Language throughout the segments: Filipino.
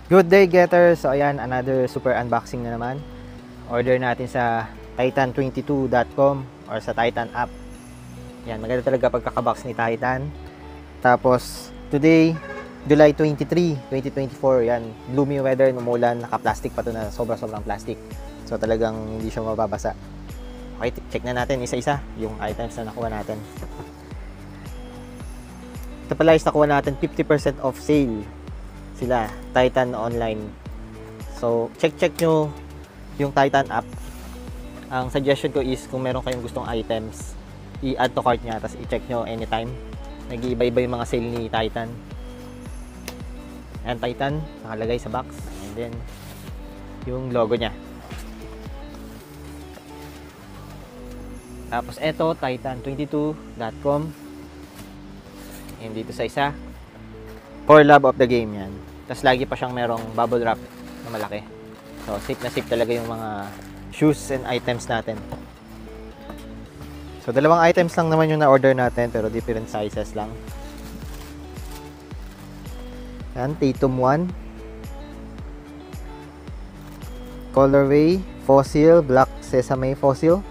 Good day, getters! So ayan, another super unboxing na naman. Order natin sa titan22.com or sa Titan app. Yan, maganda talaga pagkakabox ni Titan. Tapos, today, July 23, 2024, yan, gloomy weather, umulan, naka-plastic pa to na sobrang plastic. So talagang hindi siya mababasa. Okay, check na natin isa-isa yung items na nakuha natin. Ito pala is nakuha natin 50% off sale sila, Titan online. So, check nyo yung Titan app. Ang suggestion ko is kung meron kayong gustong items, i-add to cart nya, tapos i-check nyo anytime. Nag-iiba-iba yung mga sale ni Titan. And Titan, nakalagay sa box. And then, yung logo nya. Tapos, eto, titan22.com. And dito sa isa, for love of the game yan. Tapos lagi pa siyang merong bubble wrap na malaki. So, safe na safe talaga yung mga shoes and items natin. So, dalawang items lang naman yung na-order natin, pero different sizes lang. Yan, Tatum 1. Colorway, Fossil, Black Sesame Fossil.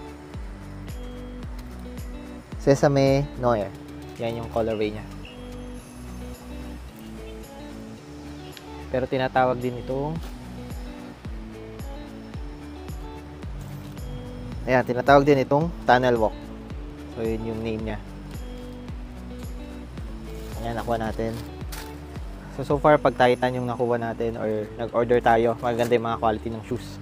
Sesame Noir. Yan yung colorway niya. Pero tinatawag din itong tinatawag din itong Tunnel Walk. So, yun yung name niya. Ayan, nakuha natin. So far, pag Titan yung nakuha natin or nag-order tayo, maganda yung mga quality ng shoes.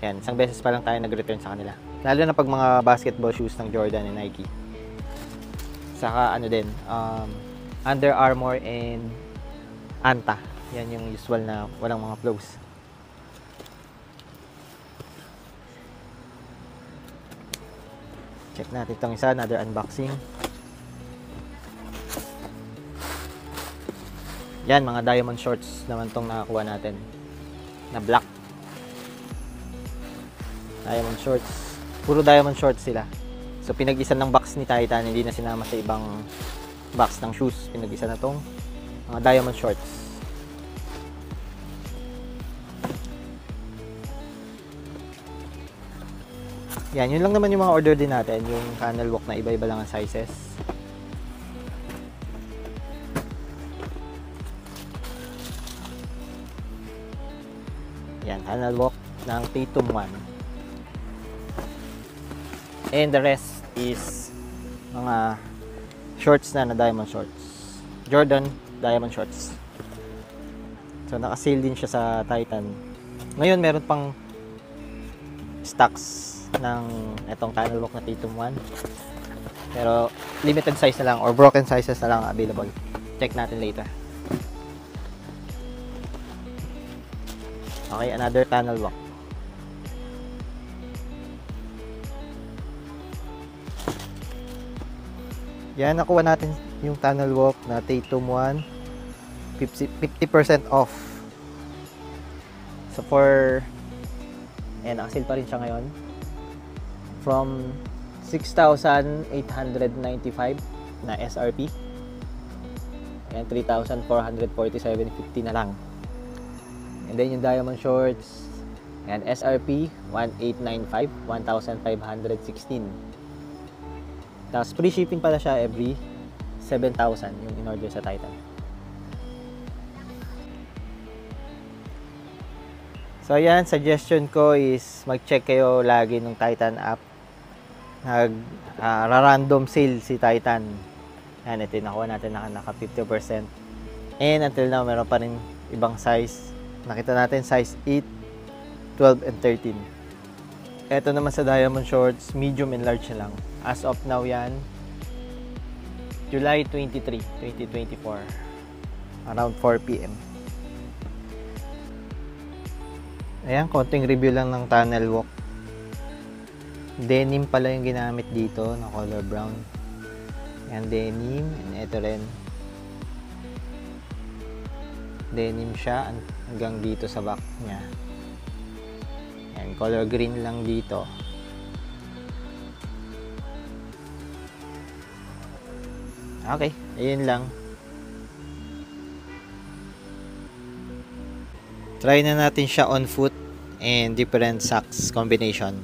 Ayan, isang beses pa lang tayo nag-return sa kanila. Lalo na pag mga basketball shoes ng Jordan and Nike. Saka ano din, Under Armour and Anta. Yan yung usual na walang mga flows. Check natin itong isa, another unboxing. Yan, mga diamond shorts naman itong nakakuha natin. Na black. Diamond shorts. Puro diamond shorts sila. So, pinag-isa ng box ni Titan, hindi na sinama sa ibang box ng shoes. Pinag-isa na itong mga diamond shorts. Yan, yun lang naman yung mga order din natin. Yung Tunnel Walk na iba-iba lang ang sizes. Yan, Tunnel Walk ng Tatum 1. And the rest is mga shorts na diamond shorts. Jordan diamond shorts. So, naka-sale din siya sa Titan. Ngayon, meron pang stocks ng itong Tunnel Walk na Tatum 1. Pero, limited size na lang or broken sizes na lang available. Check natin later. Okay, another Tunnel Walk. Yan, nakuha natin yung Tunnel Walk na Tatum 1. 50% off. So for naka-sale pa rin siya ngayon. From 6,895 na SRP. Ayan, 3,447.50 na lang. And then yung diamond shorts, ayan, SRP 1,895, 1,516. Tapos free shipping pala siya every 7,000 yung in-order sa Titan. So ayan, suggestion ko is mag-check kayo lagi ng Titan app. Random sale si Titan. Ayan, ito yung nakuha natin naka 50%. And until now, meron pa rin ibang size. Nakita natin size 8, 12, and 13. Ito naman sa diamond shorts, medium and large na lang. As of now yan, July 23, 2024. Around 4 PM. Ayan, konting review lang ng Tunnel Walk. Denim pala yung ginamit dito na color brown. Ayan, denim. And ito rin. Denim siya hanggang dito sa back niya. Ayan, color green lang dito. Okay, ayun lang. Try na natin siya on foot and different socks combination.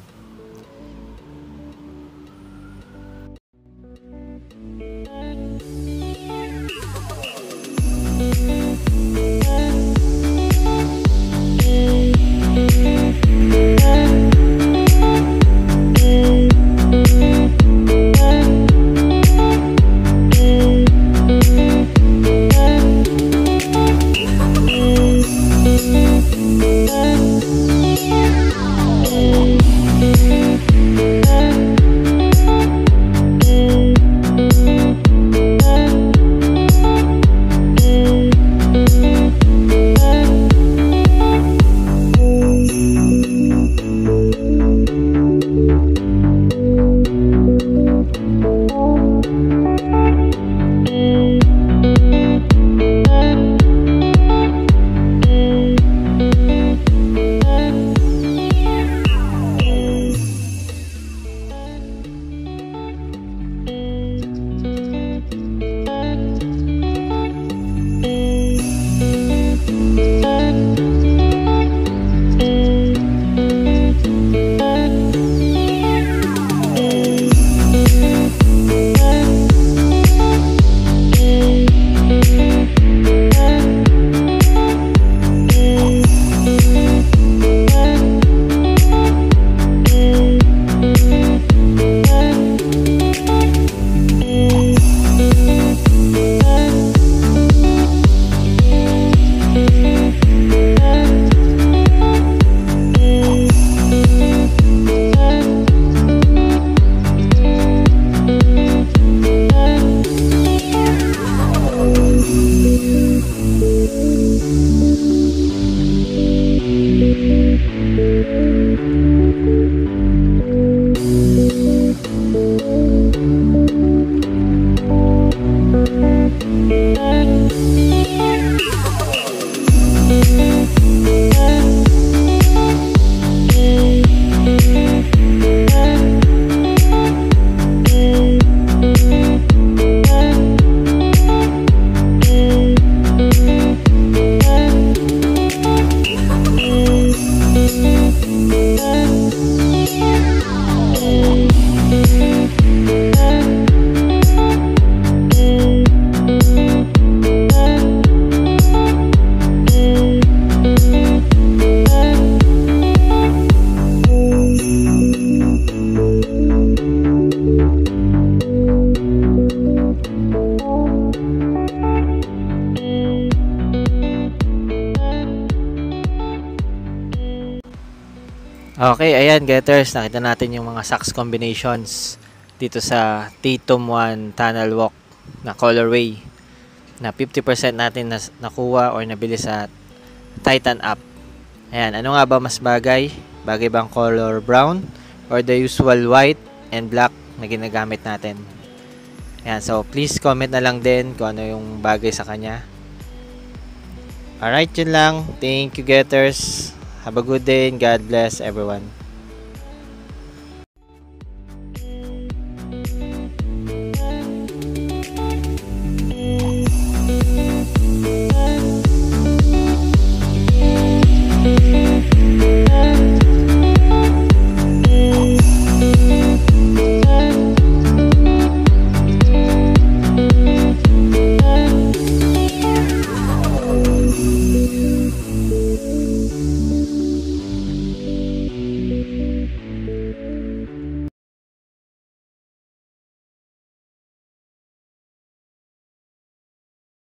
Okay, ayan getters, nakita natin yung mga socks combinations dito sa Tatum 1 Tunnel Walk na colorway na 50% natin nakuha or nabili sa Titan app. Ayan, ano nga ba mas bagay? Bagay bang color brown or the usual white and black na ginagamit natin? Ayan, so please comment na lang din kung ano yung bagay sa kanya. Alright, yun lang. Thank you getters. Have a good day and God bless everyone.